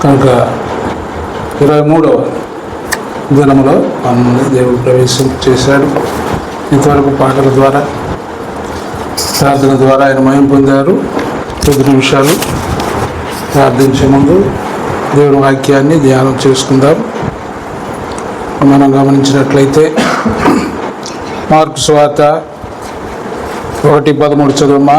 కనుక 23వ దినములో మనల్ని దేవుడు ప్రవేశం చేశాడు. ఇంతవరకు పాటల ద్వారా, ప్రార్థన ద్వారా ఆయన మహిమ పొందారు. 10 నిమిషాలు ప్రార్థించే ముందు దేవుని వాక్యాన్ని ధ్యానం చేసుకుందాం. మనం గమనించినట్లయితే మార్కు సువార్త 1:13 చదువమ్మా.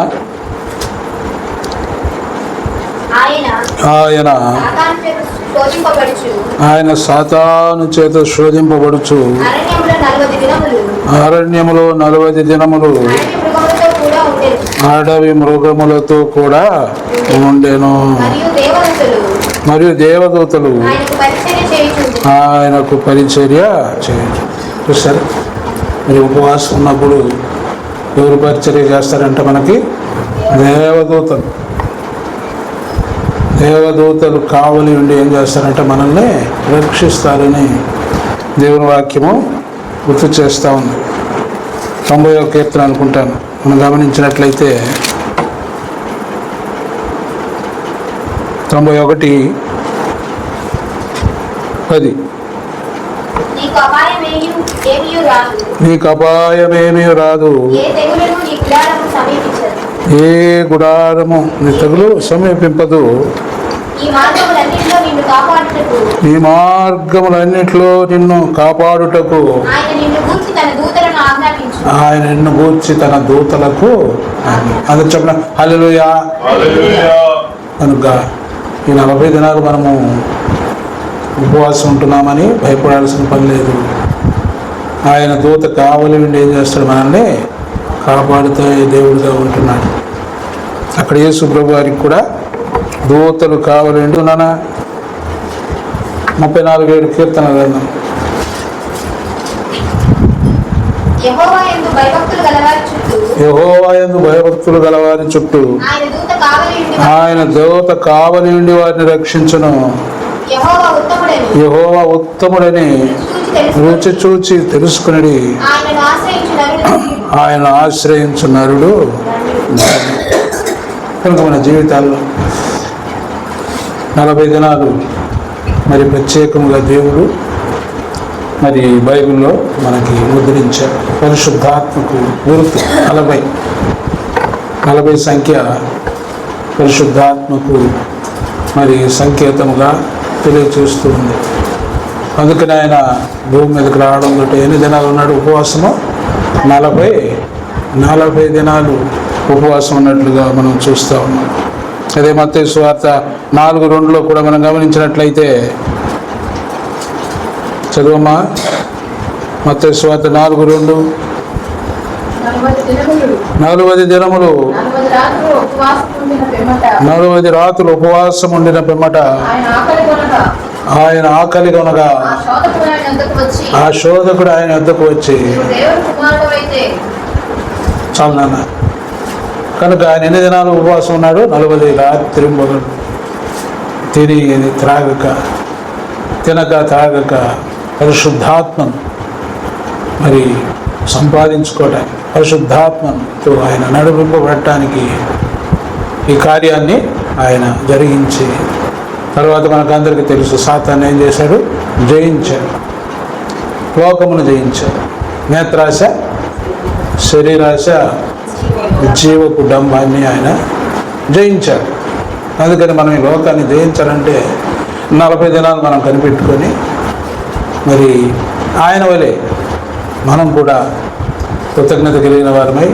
ఆయన సాతాను చేత శోధింపబడుచు అరణ్యములో 40 దినములు అడవి మృగములతో కూడా ఉండెను. మరియు దేవదూతలు ఆయనకు పరిచర్య చేయొచ్చు. చూసారు, మరి ఉపవాసం ఉన్నప్పుడు ఎవరు పరిచర్య చేస్తారంటే మనకి దేవదూతలు కావలి ఉండి ఏం చేస్తారంటే మనల్ని రక్షిస్తారని దేవుని వాక్యము గుర్తు చేస్తూ ఉంది. 90వ కీర్తన అనుకుంటాను. మనం గమనించినట్లయితే 91:10 నీకు అపాయమేమీ రాదు, ఏ గుడారము నీ తెగులు సమీపింపదు, ఈ మార్గములన్నింటిలో నిన్ను కాపాడుటకు ఆయన నిన్ను గూర్చి తన దూతలకు అందరు చెప్పిన హల్లెలూయా. కనుక ఈ 40 దినాలు మనము ఉపవాసం ఉంటున్నామని భయపడాల్సిన పని లేదు. ఆయన దూత కావలి ఉండి ఏం చేస్తాడు, మనల్ని కాపాడుతూ దేవుడిగా ఉంటున్నాడు. అక్కడ యేసు ప్రభు వారికి కూడా దూతలు కావలి ఉండి ఉన్నానా. 34 కీర్తన గ్రంథం. యెహోవా యందు భయభక్తులు గలవారి చుట్టూ ఆయన దూత కావలి ఉండి వారిని రక్షించును. యెహోవా ఉత్తముడని రుచి చూచి తెలుసుకుని ఆయన ఆశ్రయించు నరుడు. కనుక మన జీవితాల్లో 40 దినాలు మరి ప్రత్యేకంగా దేవుడు మరి బైబిల్లో మనకి ముద్రించారు. పరిశుద్ధాత్మకు గుర్తు 40 సంఖ్య పరిశుద్ధాత్మకు మరి సంకేతముగా తెలియచేస్తూ ఉంది. అందుకని ఆయన భూమి మీదకి రావడం తోటి ఎన్ని దినాలు ఉన్నాడు ఉపవాసము? 40 దినాలు ఉపవాసం ఉన్నట్లుగా మనం చూస్తూ ఉన్నాం. అదే మత్తయి సువార్త 4:2 కూడా మనం గమనించినట్లయితే చదువమ్మా. మత్తయి సువార్త 4:2 40 దినములు 40 రాత్రులు ఉపవాసం ఉండిన పిమ్మట ఆయన ఆకలి కొనగా ఆ శోధకుడు ఆయన వద్దకు వచ్చి చాలు నాన్న. కనుక ఆయన ఎన్ని దినాలు ఉపవాసం ఉన్నాడు? 40 రాత్రి మొదలు తినక త్రాగక పరిశుద్ధాత్మను మరి సంపాదించుకోవడానికి, పరిశుద్ధాత్మతో ఆయన నడిపింపబడటానికి ఈ కార్యాన్ని ఆయన జరిగించి తర్వాత మనకందరికీ తెలుసు సాతాను ఏం చేశాడు? జయించాడు, లోకమును జయించాడు. నేత్రాశ, శరీరాశ, జీవపు డంబాన్ని ఆయన జయించాడు. అందుకని మనం ఈ లోకాన్ని జయించాలంటే 40 దినాలు మనం కనిపెట్టుకొని మరి ఆయన వలె మనం కూడా కృతజ్ఞత కలిగిన వారమై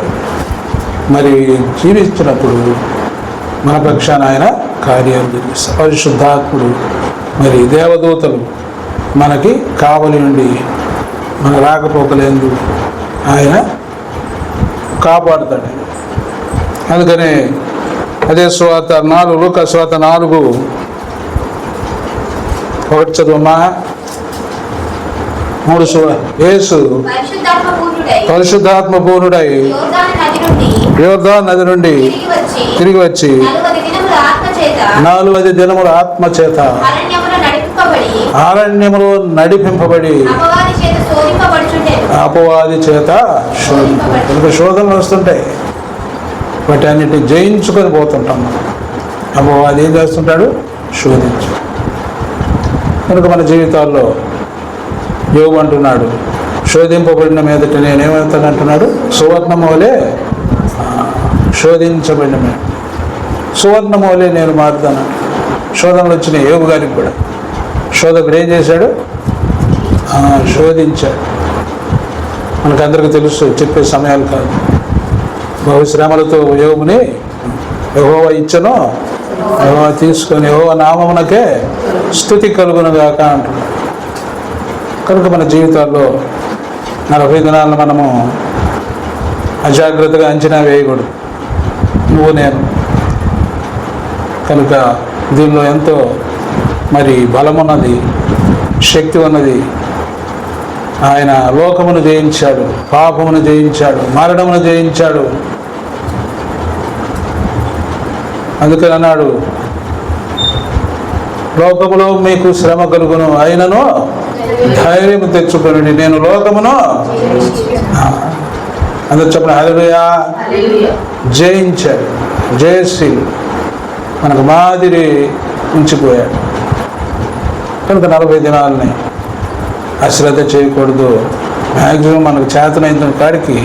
మరి జీవిస్తున్నప్పుడు మన పక్షాన ఆయన కార్యాలు జరిగిస్తారు. పరిశుద్ధాత్ముడు మరి దేవదూతలు మనకి కావలి ఉండి మన రాకపోకలేందు ఆయన కాపాడుతాడు. అందుకనే అదే సువార్త 4 లూకా సువార్త 4:1 చదువమ్మా. 3 యేసు పరిశుద్ధాత్మ పూర్ణుడై యోర్దాను నది నుండి తిరిగి వచ్చి 40 దినముల ఆత్మ చేత అరణ్యములో నడిపింపబడి అపవాది చేత శోధనలు వస్తుంటాయి. వాటి అన్నిటిని జయించుకొని పోతుంటాం. అపవాది ఏం చేస్తుంటాడు? శోధించు. కనుక మన జీవితాల్లో యోబు అంటున్నాడు, శోధింపబడిన మీదట నేనేమవుతానంటున్నాడు, సువర్ణము వలె శోధించబడిన మీద సువర్ణము వలె నేను మారుతాను. శోధనలు వచ్చినాయి యోబు గారికి కూడా. శోధకుడు ఏం చేశాడు, శోధించాడు. మనకందరికీ తెలుసు, చెప్పే సమయాలు కాదు. బహుశ్రమలతో యోబుని యెహోవా ఇచ్చను, యెహోవా తీసుకొని యెహోవా నామమునకే స్తుతి కలుగునుగాక అంటున్నాడు. కనుక మన జీవితాల్లో 40 దినాలను మనము అజాగ్రత్తగా అంచనా వేయకూడదు, నువ్వు నేను. కనుక దీనిలో ఎంతో మరి బలమున్నది, శక్తి ఉన్నది. ఆయన లోకమును జయించాడు, పాపమును జయించాడు, మరణమును జయించాడు. అందుకని అన్నాడు, లోకములో మీకు శ్రమ కలుగును, అయినను ధైర్యం తెచ్చుకొనండి, నేను లోకమును అందరు చెప్పిన హల్లెలూయా. జయించాడు, జయశ్రీలు మనకు మాదిరి ఉంచిపోయాడు. కనుక 40 దినాలని అశ్రద్ధ చేయకూడదు. మ్యాక్సిమం మనకు చేతనైన కాడికి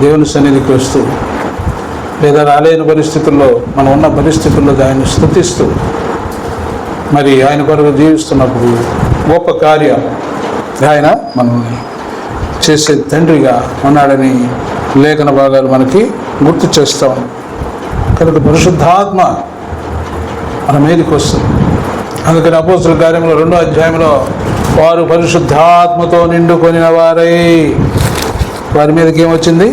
దేవుని సన్నిధికి వస్తూ, లేదా రాలేని పరిస్థితుల్లో, మనం ఉన్న పరిస్థితుల్లో ఆయన్ని స్తుతిస్తూ, మరి ఆయన కొరకు జీవిస్తున్నప్పుడు గొప్ప కార్యం ఆయన మనల్ని చేసే తండ్రిగా ఉన్నాడని లేఖన భాగాలు మనకి గుర్తు చేస్తాం. కనుక పరిశుద్ధాత్మ మన మీదకి వస్తుంది. అందుకని అపోస్తుల కార్యములో 2వ అధ్యాయంలో వారు పరిశుద్ధాత్మతో నిండుకొనిన వారై, వారి మీదకి ఏమొచ్చింది,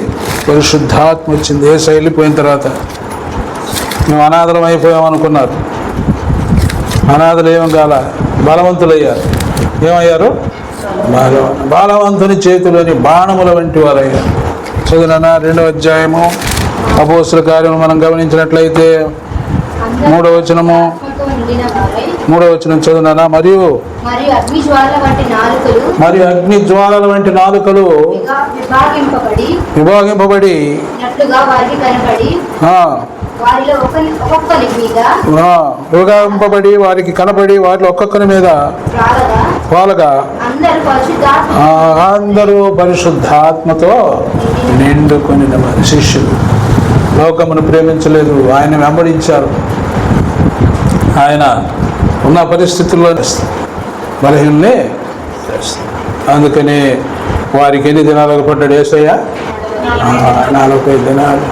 పరిశుద్ధాత్మ వచ్చింది. యేసు వెళ్ళిపోయిన తర్వాత మేము అనాథలం అయిపోయామనుకున్నారు. అనాథలు ఏం కాల, బలవంతులయ్యారు. ఏమయ్యారు, బలవంతుని చేతిలోని బాణముల వంటి వారయ్యారు. చదువునా 2వ అధ్యాయము అపోస్తుల కార్యము మనం గమనించినట్లయితే 3వ వచనము, 3వ వచనం చదువునా. మరియు అగ్ని జ్వాలల వంటి నాలుకలు విభాగింపబడి విభాగింపబడి వారికి కనబడి వాటిలో ఒక్కొక్కరి మీద వాళ్ళగా అందరూ పరిశుద్ధాత్మతో నిండుకొని శిష్యులు. లోకమును ప్రేమించలేదు, ఆయన వెంబడించారు. ఆయన ఉన్న పరిస్థితుల్లో బలహీనలే. అందుకని వారికి ఎన్ని దినాలకు పడ్డాడు యేసయ్య, 40 దినాలు.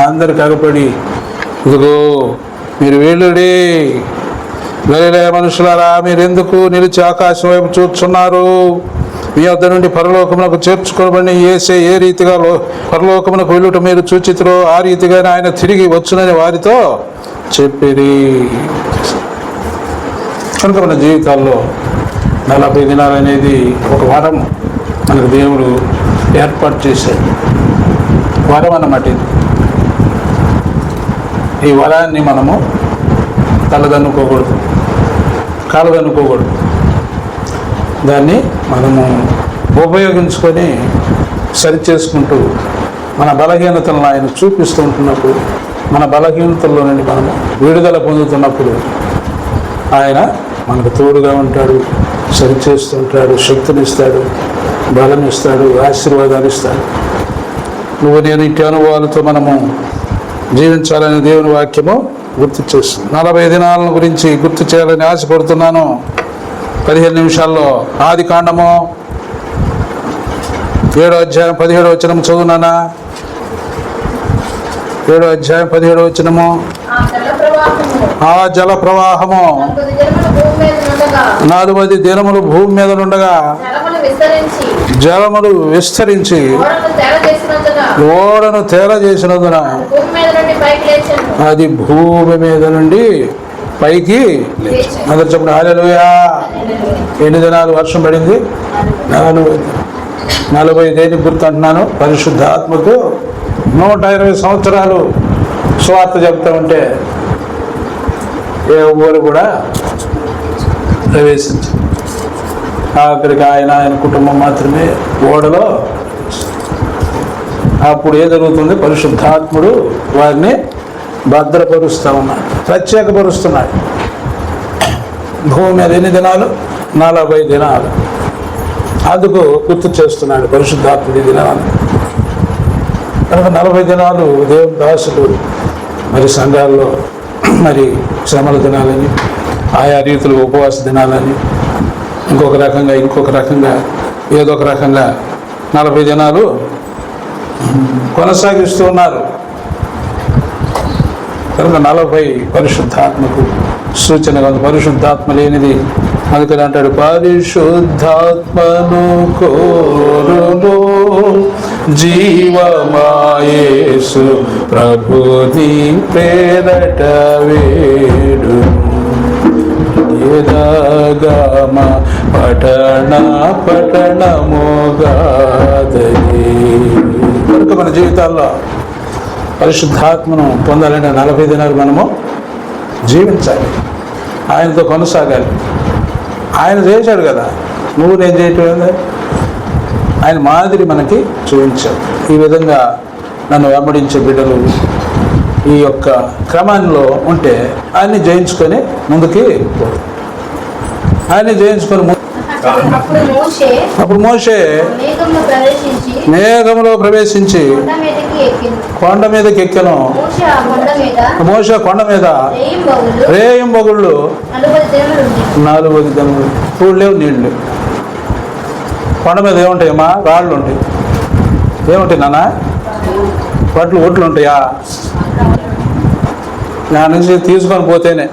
అందరికి అగపడి, ఇదిగో మీరు వెళ్ళుడి, గలిలయ మనుషులారా, మీరెందుకు నిలిచి ఆకాశం వైపు చూస్తున్నారు? మీ వద్ద నుండి పరలోకమునకు చేర్చుకోబడిన యేసే ఏ రీతిగా పరలోకమునకు వెళ్ళుట మీరు చూచితురో ఆ రీతిగానే ఆయన తిరిగి వచ్చునని వారితో చెప్పిరి. కనుక మన జీవితాల్లో 40 దినాలు అనేది ఒక వరం మనకు దేవుడు ఏర్పాటు చేశాడు. వరం అన్నమాట ఇది. ఈ వరాన్ని మనము తలదన్నుకోకూడదు, కాలదన్నుకోకూడదు. దాన్ని మనము ఉపయోగించుకొని సరిచేసుకుంటూ మన బలహీనతలను ఆయన చూపిస్తూ ఉంటున్నప్పుడు, మన బలహీనతల్లో నుండి మనము విడుదల పొందుతున్నప్పుడు ఆయన మనకు తోడుగా ఉంటాడు, సరిచేస్తుంటాడు, శక్తినిస్తాడు, బలం ఇస్తాడు, ఆశీర్వాదాలు ఇస్తాడు. నువ్వు నేను ఇట్టి అనుభవాలతో మనము జీవించాలని దేవుని వాక్యము గుర్తు చేస్తుంది. 40 దినాలను గురించి గుర్తు చేయాలని ఆశపడుతున్నాను. 15 నిమిషాల్లో ఆది కాండము 7వ అధ్యాయం 17వ వచనం చదువునానా. 7వ అధ్యాయం 17వ వచనము. ఆ జల ప్రవాహము 40 దినములు భూమి మీద నుండగా జలములు విస్తరించి ఓడను తేల చేసినందున అది భూమి మీద నుండి పైకి. అందరు చెప్పండి హల్లెలూయా. ఎన్ని దినాలు వర్షం పడింది? 40. దేనికి గుర్తు అంటున్నాను? పరిశుద్ధాత్మకు 120 సంవత్సరాలు సువార్త చెప్తా ఉంటే ఏ ఊరు కూడా ప్రవేశించి ఆఖరికి ఆయన కుటుంబం మాత్రమే ఓడలో. అప్పుడు ఏం జరుగుతుంది? పరిశుద్ధాత్ముడు వారిని భద్రపరుస్తూ ఉన్నాడు, ప్రత్యేకపరుస్తున్నాడు. భూమి మీద ఎన్ని దినాలు? 40 దినాలు. అందుకు గుర్తు చేస్తున్నాడు పరిశుద్ధాత్ముడి దినాన్ని. కనుక 40 దినాలు దేవుని దాసులు మరి సంఘాల్లో మరి శ్రమల దినాలని, ఆయా రీతులు ఉపవాస దినాలని, ఇంకొక రకంగా ఏదో ఒక రకంగా 40 దినాలు కొనసాగిస్తూ ఉన్నారు. కనుక 40 పరిశుద్ధాత్మకు సూచనగా ఉంది. పరిశుద్ధాత్మ లేనిది అందుకని అంటాడు, పరిశుద్ధాత్మను కోరును జీవమాయేసు ప్రభుని పేరట వేడు ఏదాగమ పఠనమోగాదరి. కనుక మన జీవితాల్లో పరిశుద్ధాత్మను పొందాలంటే 40 దినాలు మనము జీవించాలి, ఆయనతో కొనసాగాలి. ఆయన చేశాడు కదా, నువ్వు నేను చేయటం, ఆయన మాదిరి మనకి చూపించాడు. ఈ విధంగా నన్ను వెంబడించే బిడ్డలు ఈ యొక్క క్రమంలో ఉంటే ఆయన్ని జయించుకొని ముందుకి పోతారు. ఆయన్ని జయించుకొని అప్పుడు మోషే మేఘంలో ప్రవేశించి కొండ మీదకి ఎక్కెను. మోషే కొండ మీద రేయింబగుళ్ళు 40 దినములు. చూడు లేవు, నీళ్ళు లేవు. కొండ మీద ఏముంటాయమ్మా? రాళ్ళు ఉంటాయి. ఏముంటాయి నాన్న? ఒట్లు ఉంటాయా? నా నుంచి తీసుకొని పోతేనే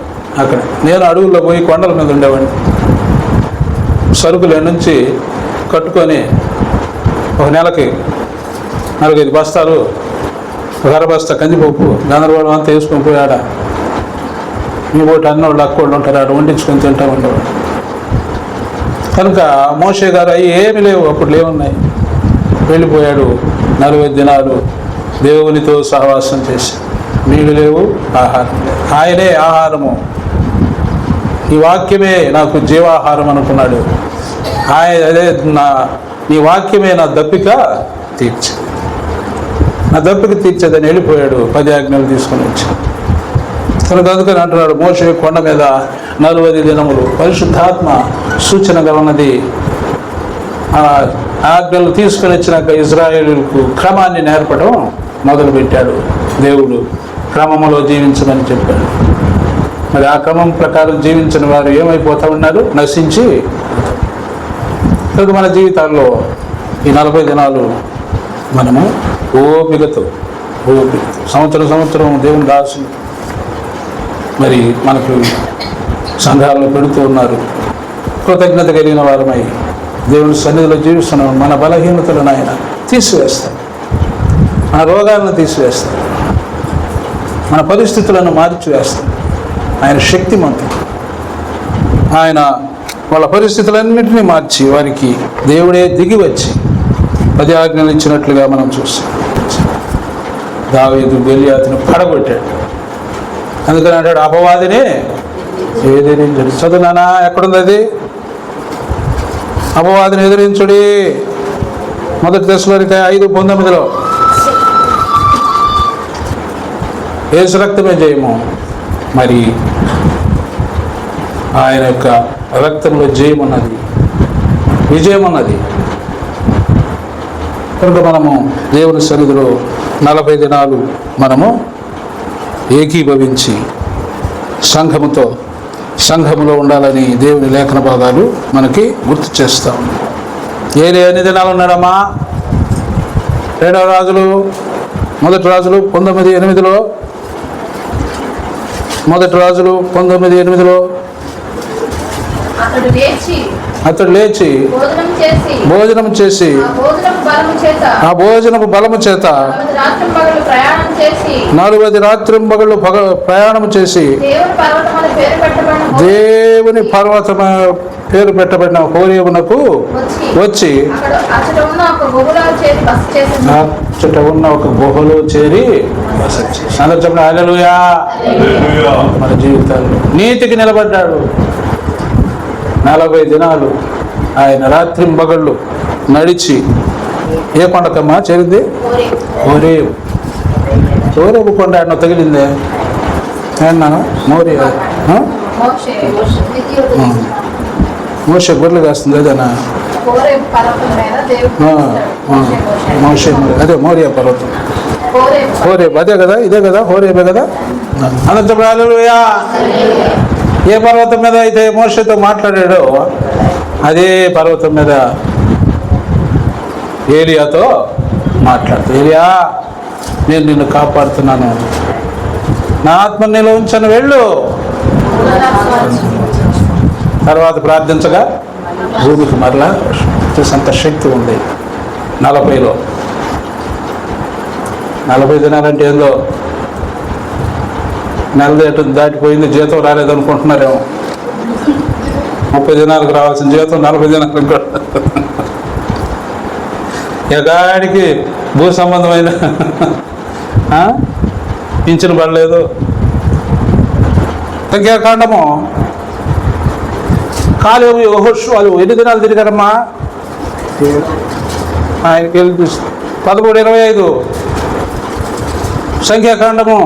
అక్కడ. నేను అడవుల్లో పోయి కొండల మీద ఉండేవాడిని. సరుకుల నుంచి కట్టుకొని ఒక నెలకి 4-5 బస్తాలు, ఒక బస్తా కందిపప్పు, గందరగోళం అంతా వేసుకొని పోయాడ. మీ ఒకటి అన్నోళ్ళు అక్కోళ్ళు ఉంటారు, ఆడ వండించుకొని తింటా ఉండేవాడు. కనుక మోషే గారు అవి ఏమి లేవు, అప్పుడు లేవున్నాయి. వెళ్ళిపోయాడు. 40 దినాలు దేవునితో సహవాసం చేసి, నీళ్ళు లేవు, ఆహారం లేవు. ఆయనే ఆహారము, ఈ వాక్యమే నాకు జీవాహారం అనుకున్నాడు. అదే నీ వాక్యమే నా దప్పిక తీర్చి, నా దప్పిక తీర్చేదని వెళ్ళిపోయాడు. 10 ఆజ్ఞలు తీసుకొని వచ్చాడు. కనుక అందుకని అంటున్నాడు, మోషే కొండ మీద 40 దినములు. పరిశుద్ధాత్మ సూచనగా ఉన్నది. ఆ ఆజ్ఞలు తీసుకొని వచ్చినాక ఇజ్రాయేలుకు క్రమాన్ని నేర్పడం మొదలుపెట్టాడు. దేవుడు క్రమంలో జీవించమని చెప్పాడు. మరి ఆ క్రమం ప్రకారం జీవించిన వారు ఏమైపోతా ఉన్నారు? నశించి. కనుక మన జీవితాల్లో ఈ 40 దినాలు మనము ఓపికతో సంవత్సరం దేవుని దాసులు మరి మనకు సంఘాల్లో పెడుతూ ఉన్నారు. కృతజ్ఞత కలిగిన వారమై దేవుని సన్నిధిలో జీవిస్తున్నాం. మన బలహీనతలను ఆయన తీసివేస్తాం, మన రోగాలను తీసివేస్తాం, మన పరిస్థితులను మార్చివేస్తాం. ఆయన శక్తిమంతుడు. ఆయన వాళ్ళ పరిస్థితులన్నింటినీ మార్చి వారికి దేవుడే దిగి వచ్చి 10 ఆజ్ఞలు ఇచ్చినట్లుగా మనం చూస్తాం. దావీదు గొలియాతును పడగొట్టాడు. అందుకని అంటాడు, అపవాదినే ఎదిరించడు. చదువునానా, ఎక్కడుంది అది? అపవాదిని ఎదిరించుడి. 1 తెస్సలోనికై 5:19 యేసు రక్తమే జయము. మరి ఆయన యొక్క రక్తంలో జయం ఉన్నది, విజయం ఉన్నది. కనుక మనము దేవుని సన్నిధిలో 40 దినాలు మనము ఏకీభవించి సంఘములో ఉండాలని దేవుని లేఖన భాగాలు మనకి గుర్తు చేస్తాం. ఎన్ని దినాలు ఉన్నాడమ్మా? 2వ రాజులు 1 రాజులు 19:8 1 రాజులు 19:8 అతడు లేచి భోజనం చేసి ఆ భోజనపు బలము చేత 40 రాత్రింబగళ్ళు ప్రయాణం చేసి దేవుని పర్వతము పేరు పెట్టబడిన హోరేబునకు వచ్చి అచ్చట ఉన్న ఒక గుహలో చేరి బస చేసి. అందరూ చెప్పండి హల్లెలూయా. మన జీవితాల్లో నీతికి నిలబడ్డాడు. 40 దినాలు ఆయన రాత్రింబగళ్ళు నడిచి ఏ కొండకమ్మా చేరింది? హోరేబు కొండ. ఆయన తగిలిందే ఏమన్నాను? మోరియా మోషే గొర్రెలు కాస్తుంది అదేనా? మోషే అదే మోరియా పర్వతం, హోరేబ్ అదే కదా, ఇదే కదా, హోరేబే కదా. అనంతపురం హల్లెలూయా. ఏ పర్వతం మీద అయితే మోషేతో మాట్లాడాడో అదే పర్వతం మీద ఏలియాతో మాట్లాడుతూ, ఏలియా నేను నిన్ను కాపాడుతున్నాను, నా ఆత్మ నీలో ఉంచను, వెళ్ళు. తర్వాత ప్రార్థించగా భూమికి మరలా చూసంత శక్తి ఉంది. 40 దినాలంటే ఏందో, నెల దాటిపోయింది, జీతం రాలేదనుకుంటున్నారేమో. 30 దినాలకు రావాల్సిన జీతం 40 దినాలకు కూడా. ఎగాడికి భూ సంబంధమైన పింఛను పడలేదు. సంఖ్యాకాండము కాలేబు యెహోషువలు ఎన్ని దినాలు తిరిగారమ్మా? ఆయనకి 13:25 సంఖ్యాకాండము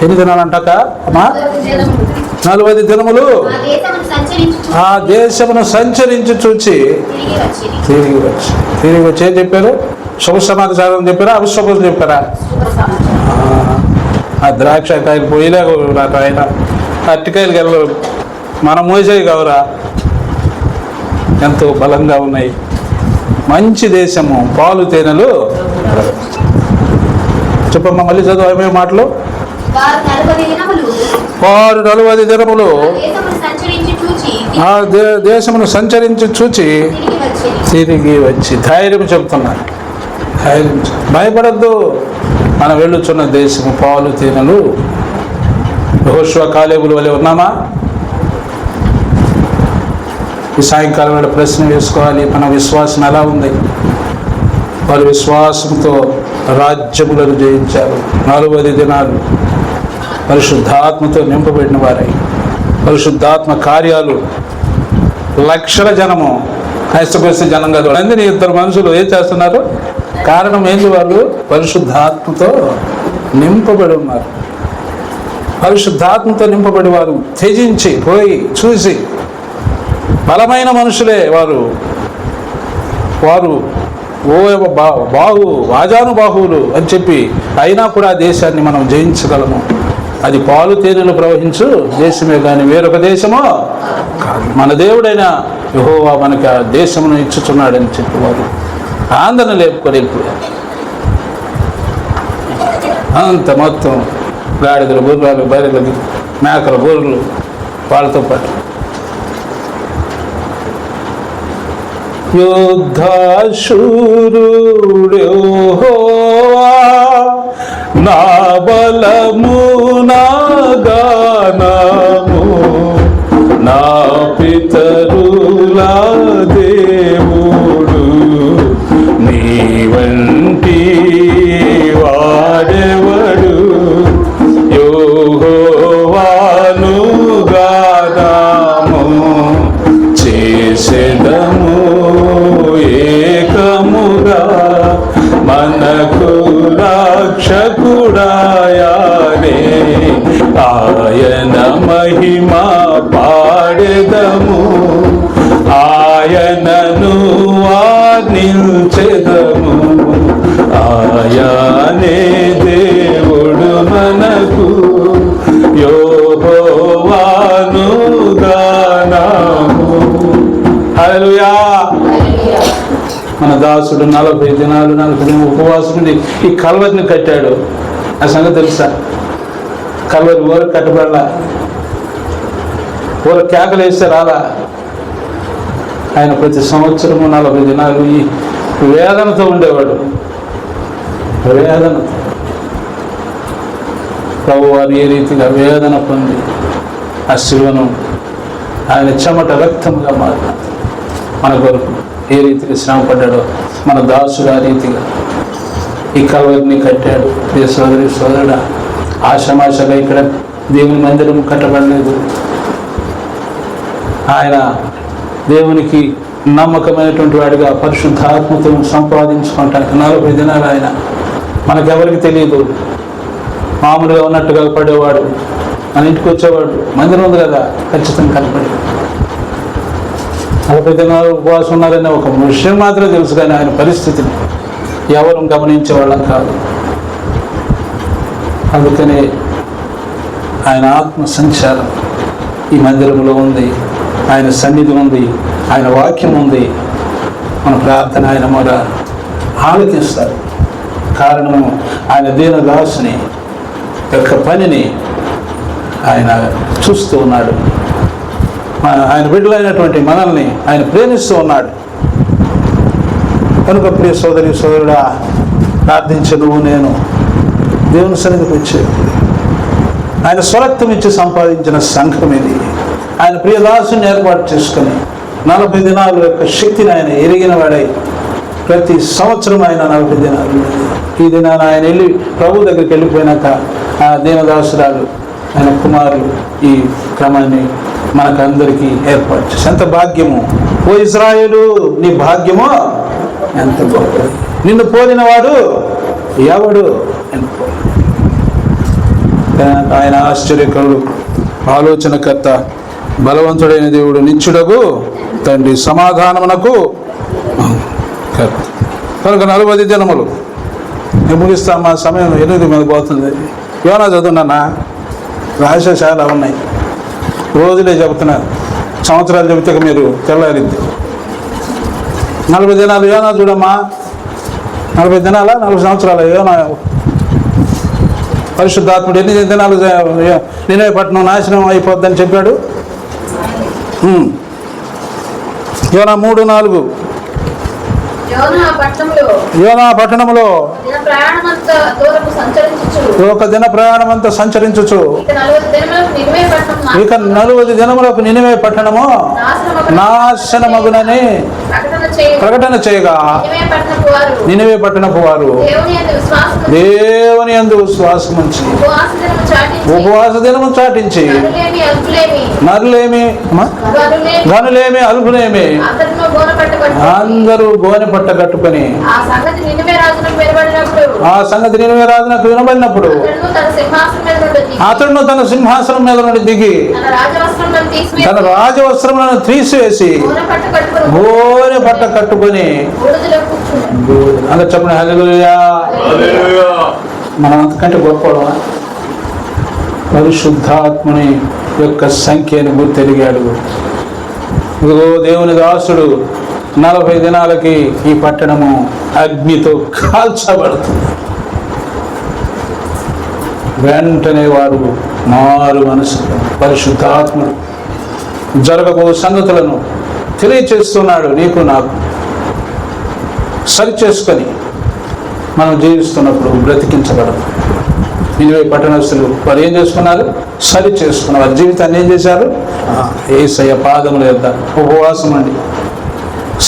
ఎన్ని దినాలు అంటాక అమ్మా? 40 దినములు ఆ దేశమును సంచరించి చూచి తిరిగి వచ్చి ఏం చెప్పారు? శుభ సమాచారం చెప్పారా, అవిశ్వాసం చెప్పారా? ఆ ద్రాక్షకాయలు పోయిలాగా నాకు ఆయన అరటికాయలు గెలవు మనం మోసేవి కావురా, ఎంతో బలంగా ఉన్నాయి. మంచి దేశము, పాలు తేనెలు. చెప్పమ్మా, మళ్ళీ చదువు ఏమేమి మాటలు. వారు 40 దినములు ఆ దేశమును సంచరించి చూచి తిరిగి వచ్చి. ధైర్యం చెబుతున్నారు, ధైర్యం. భయపడద్దు, మనం వెళ్ళుచున్న దేశము పాలు తేనెలు. యెహోషువ కాలేబుల వలె ఉన్నామా? ఈ సాయంకాలం వేళ ప్రశ్న వేసుకోవాలి, మన విశ్వాసం ఎలా ఉంది? వారి విశ్వాసంతో రాజ్యములను జయించారు. 40 దినాలు పరిశుద్ధాత్మతో నింపబడిన వారై, పరిశుద్ధాత్మ కార్యాలు. లక్షల జనము, హైస్తపరిస్థితి జనం కాదు, అందరినీ 2 మనుషులు ఏం చేస్తున్నారు? కారణం ఏంటి? వాళ్ళు పరిశుద్ధాత్మతో నింపబడి ఉన్నారు. పరిశుద్ధాత్మతో నింపబడి వారు త్యజించి పోయి చూసి, బలమైన మనుషులే వారు. వాజానుబాహువులు అని చెప్పి అయినా కూడా దేశాన్ని మనం జయించగలము. అది పాలు తేనెలు ప్రవహించు దేశమే కానీ వేరొక దేశమో కాదు. మన దేవుడైన యెహోవా మనకి ఆ దేశమును ఇచ్చుచున్నాడని చెప్పి వారు ఆందోళన లేపుకొని వెళ్ళిపోయారు. అంత మొత్తం గాడిదలు, గుర్రాలు, బర్రెలు, మేకలు, గొర్రెలు వాళ్ళతో పాటు. యుద్ధశూరుడు యెహోవా, నా బలము, నా గానము, నా పితరుల దేవుడు, నీ వంటి వాడెవడు? యెహోవాను గానము చేసెదము ఏకముగా, మనకు రక్షకుడాయనే, ఆయన మహిమ పాడెదము, ఆయనను వర్ణించెదము. ఆయనే దేవుడు మనకు, యెహోవాను గానము. హల్లెలూయా. మన దాసుడు 40 దినాలు 40 దినాలు ఉపవాసం ఉండి ఈ కల్వరిని కట్టాడు. ఆ సంగతి తెలుసా? కల్వరి ఊరకు కట్టబడలా, ఊరు కేకలు వేస్తే రాలా. ఆయన ప్రతి సంవత్సరము 40 దినాలు ఈ వేదనతో ఉండేవాడు. వేదనతో ప్రభువారు ఏ రీతిగా వేదన పొంది ఆ శిలువను ఆయన చెమట రక్తముగా మారిన మన కొరకు ఏ రీతిగా శ్రమ పడ్డాడో మన దాసుడు ఆ రీతిగా ఈ కల్వరిని కట్టాడు. ప్రియ సోదరి సోదరుడా, ఆషామాషగా ఇక్కడ దేవుని మందిరం కట్టబడలేదు. ఆయన దేవునికి నమ్మకమైనటువంటి వాడిగా పరిశుద్ధాత్మతో సంపాదించుకుంటానికి 40 దినాలు ఆయన మనకెవరికి తెలియదు. మామూలుగా ఉన్నట్టుగా పడేవాడు, మన ఇంటికి వచ్చేవాడు, మందిరం ఉంది కదా, ఖచ్చితంగా కనపడేది. 40 దినాలు ఉపవాసం ఉన్నారనే ఒక విషయం మాత్రమే తెలుసు, కానీ ఆయన పరిస్థితిని ఎవరు గమనించే వాళ్ళం కాదు. అందుకనే ఆయన ఆత్మ సంచారం ఈ మందిరంలో ఉంది, ఆయన సన్నిధి ఉంది, ఆయన వాక్యం ఉంది. మన ప్రార్థన ఆయన మొర ఆలోచిస్తారు. కారణము ఆయన దీనదాసుని యొక్క పనిని ఆయన చూస్తూ ఉన్నాడు. ఆయన బిడ్డలైనటువంటి మనల్ని ఆయన ప్రేమిస్తూ ఉన్నాడు. కనుక ప్రియ సోదరి సోదరుడా, ప్రార్థించే నువ్వు నేను దేవుని సన్నిధికి వచ్చే ఆయన స్వరక్తం ఇచ్చి సంపాదించిన సంఘం ఇది. ఆయన ప్రియదాసుని ఏర్పాటు చేసుకుని 40 దినాల యొక్క శక్తిని ఆయన ఎరిగిన వాడై ప్రతి సంవత్సరం ఆయన 40 దినాలు ఈ దినాన్ని ఆయన వెళ్ళి ప్రభు దగ్గరికి వెళ్ళిపోయినాక ఆ దీనదాసురాలు ఆయన కుమారులు ఈ క్రమాన్ని మనకు అందరికీ ఏర్పాటు చేసి ఎంత భాగ్యము. ఓ ఇశ్రాయేలు, నీ భాగ్యమో ఎంత గొప్పది. నిన్ను పోలిన వాడు ఎవడు? ఆయన ఆశ్చర్యకరుడు, ఆలోచనకర్త, బలవంతుడైన దేవుడు, నిత్యుడగు తండ్రి, సమాధానమునకు కనుక 40 దినములు నేను ముగిస్తాం. మా సమయం 8 మీద పోతుంది. యోనా చదువున్నా, రహస్య చాలా ఉన్నాయి, రోజులే చెబుతున్నారు. సంవత్సరాలు చెబితే మీరు తెల్లారిద్ది. 40 దినాలు యోనా చూడమ్మా. 40 దినాలా 40 సంవత్సరాల యోనా పరిశుద్ధాత్ముడు ఎన్ని దినాలు నినవే పట్టణం నాశనం అయిపోద్దని చెప్పాడు. యోనా 3:4 యోనా పట్టణంలో ఒక దిన ప్రయాణం అంతా సంచరించుచు ఇక 40 దినములకు నినివే పట్టణము నాశనమగునని ప్రకటన చేయగా నినివే పట్టణపు వారు దేవుని యందు విశ్వాసం ఉంచి ఉపవాస దినము చాటించి నరులేమి గనులేమి అల్పులేమి అందరూ గోనె పట్ట కట్టుకొని ఆ సంగతి నినివే రాజునకు వినబడినప్పుడు అతడును తన సింహాసనం మీద నుండి దిగి తన రాజవస్త్రములను తీసివేసి గోనె పట్ట కట్టుకొని అందరు చెప్పండి హల్లెలూయా. మనం అంతకంటే గొప్పవాళ్ళమా? పరిశుద్ధాత్ముని యొక్క సంఖ్యను గుర్తెరిగాడు. ఇదిగో దేవుని దాసుడు 40 దినాలకి ఈ పట్టణము అగ్నితో కాల్చబడుతుంది. వెంటనే వారు మారు మనసు, పరిశుద్ధాత్ముడు జరగబో సంగతులను తెలియచేస్తున్నాడు. నీకు నాకు సరి చేసుకొని మనం జీవిస్తున్నప్పుడు బ్రతికించబడదు. నినివే పట్టణస్తులు వారు ఏం చేసుకున్నారు? సరి చేసుకున్నారు. వారి జీవితాన్ని ఏం చేశారు? యేసయ్య పాదముల యొద్ద ఉపవాసం అండి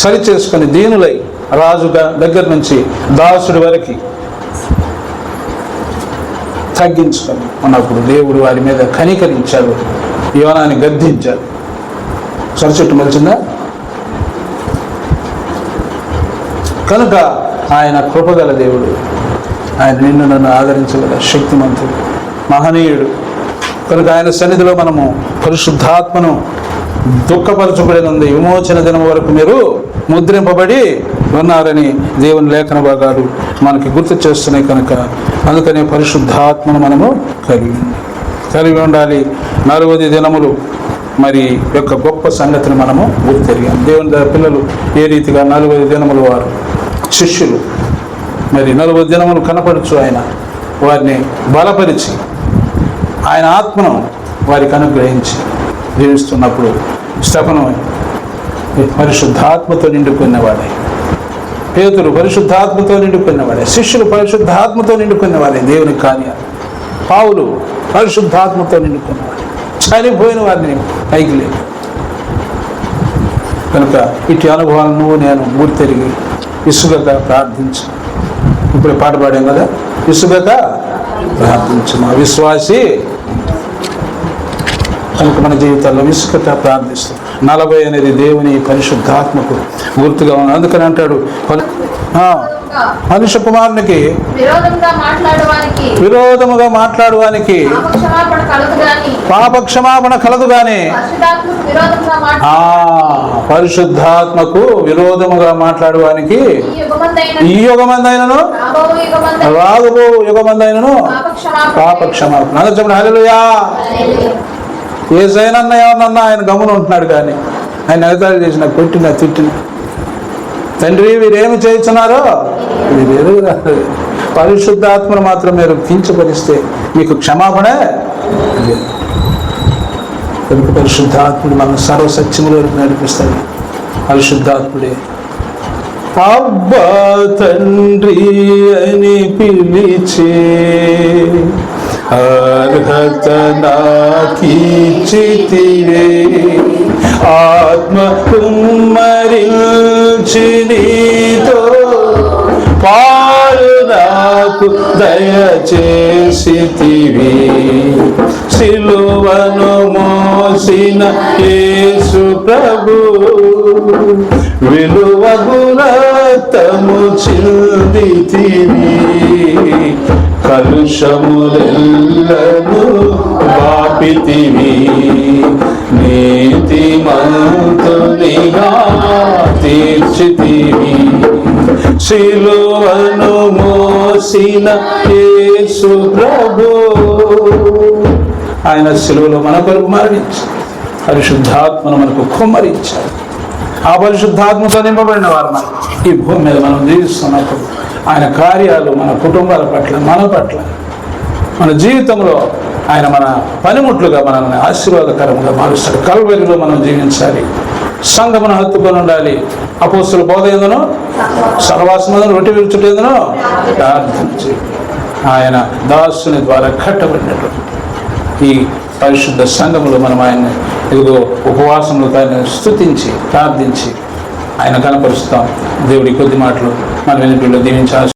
సరి చేసుకుని దీనులై రాజుగా దగ్గర నుంచి దాసుడి వరకు తగ్గించుకొని ఉన్నప్పుడు దేవుడు వారి మీద కనికరించాడు, యోనాని గద్దించాడు. సరిచెట్టు మలిచిందా? కనుక ఆయన కృపగల దేవుడు, ఆయన నిన్ను నన్ను ఆదరించగల శక్తిమంతుడు, మహనీయుడు. కనుక ఆయన సన్నిధిలో మనము పరిశుద్ధాత్మను దుఃఖపరచబడినంది విమోచన దినం వరకు మీరు ముద్రింపబడి ఉన్నారని దేవుని లేఖన భాగాలు మనకి గుర్తు చేస్తున్నాయి. కనుక అందుకనే పరిశుద్ధాత్మను మనము కలిగి ఉండాలి. 40 దినములు మరి యొక్క గొప్ప సంగతిని మనము గుర్తెరిగాం. దేవుని పిల్లలు ఏ రీతిగా 40 దినములు వారు శిష్యులు మరి 40 దినములు కనపడుచు ఆయన వారిని బలపరిచి ఆయన ఆత్మను వారికి అనుగ్రహించి జీవిస్తున్నప్పుడు స్తెఫను పరిశుద్ధాత్మతో నిండుకున్నవాడే, పేతురు పరిశుద్ధాత్మతో నిండుకున్నవాడే, శిష్యులు పరిశుద్ధాత్మతో నిండుకున్నవాడే, దేవుని కార్యాలు పౌలు పరిశుద్ధాత్మతో నిండుకున్నవాడే, చనిపోయిన వారిని పైకి లేదు. కనుక ఇటు అనుభవాలను నువ్వు నేను గుర్తెరిగి విసుగక ప్రార్థించు. ఇప్పుడు పాట పాడాం కదా, విసుగక ప్రార్థించు మా విశ్వాసి. కనుక మన జీవితాల్లో విసుగక ప్రార్థిస్తాం. 40 అనేది దేవుని పరిశుద్ధాత్మకు గుర్తుగా ఉంది. అందుకని అంటాడు మనుష్య కుమారునికి విరోధముగా మాట్లాడువానికి పాప క్షమాపణ కలదు గాని పరిశుద్ధాత్మకు విరోధముగా మాట్లాడువానికి ఈ యుగమందైనను రాబో యుగమందైనను పాప క్షమాపణ. అందరూ చెప్పండి హల్లెలూయా. ఏసైనా ఏమన్నా ఆయన గమ్మున ఉంటున్నాడు కానీ ఆయన ఎగతాళి చేసిన, కొట్టిన, తిట్టిన, తండ్రి వీరేమి చేస్తున్నారో వీరు పరిశుద్ధాత్మను మాత్రం మీరు కించపరిస్తే మీకు క్షమాపణే లేదు. కనుక పరిశుద్ధాత్ముడు మనం సర్వసత్యములో నడిపిస్తాడు. పరిశుద్ధాత్ముడే అబ్బా తండ్రి అని పిలిచే అర్హత నాకిచ్చితివే, ఆత్మ కుమ్మరించి నీతో పాలు నాకు దయచేసితివి. సిలువను మోసిన యేసు ప్రభు విలువగు రక్తము చిందితివి. కలుషములెల్లను వాపితివి, నీతిమంతునిగా తీర్చితివి. సిలువను మోసిన యేసు ప్రభు ఆయన సిలువలో మన కొరకు మరణించి పరిశుద్ధాత్మను మనకు కుమ్మరించాడు. ఆ పరిశుద్ధాత్మతో నింపబడిన వారు ఈ భూమి మీద మనం జీవిస్తున్నప్పుడు ఆయన కార్యాలు మన కుటుంబాల పట్ల, మన పట్ల, మన జీవితంలో ఆయన మన పనిముట్లుగా మనల్ని ఆశీర్వాదకరంగా మారుస్తాడు. కల్వరిలో మనం జీవించాలి, సంఘమును హత్తుకొని ఉండాలి. అపోస్తుల బోధ ఏందనో, సహవాసమును, రొట్టె విరుచుటేందనో ప్రార్థించి ఆయన దాసుని ద్వారా కట్టబడినటువంటి ఈ పరిశుద్ధ సంఘములో మనం ఆయన్ని ఇదిగో ఉపవాసంలో ఆయన స్తుతించి ప్రార్థించి ఆయన కనపరుస్తాం. దేవుడి కొద్ది మాటలు మన వెనుకల్లో దీవించాల్సి